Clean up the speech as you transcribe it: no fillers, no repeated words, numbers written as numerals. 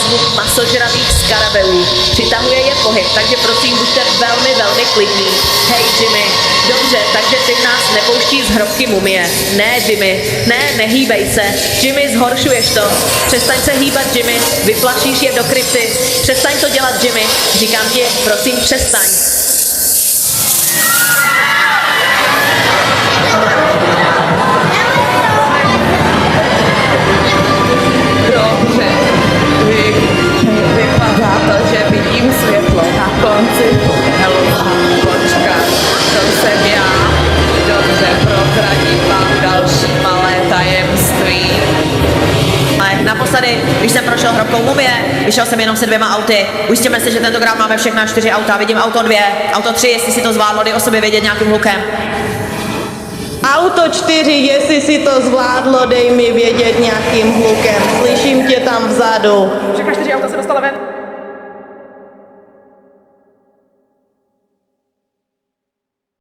zvuk masožravých skarabelů. Přitahuje je pohyb, takže prosím, buďte velmi, velmi klidní. Hej, Jimmy. Dobře, takže ty nás nepouští z hrobky mumie. Ne, Jimmy. Ne, nehýbej se. Jimmy, zhoršuješ to. Přestaň se hýbat, Jimmy. Vyplašíš je do krypty. Přestaň to dělat, Jimmy. Říkám ti, prosím, přestaň. Dobře, vypadá to, že vidím světlo na konci tunelu. Počkat, to jsem já. Dobře, prozradím vám další malé tajemství. Ale naposledy, když jsem prošel hrobkou mumie, vyšel jsem jenom se 2 auty. Ujistěme se, že tentokrát máme všechna 4 auta. Vidím auto 2, auto 3, jestli si to zvládlo, dej o sobě vědět nějakým hlukem. Auto 4, jestli si to zvládlo, dej mi vědět nějakým hlukem. Slyším tě tam vzadu. Všechna 4 auta se dostala ven.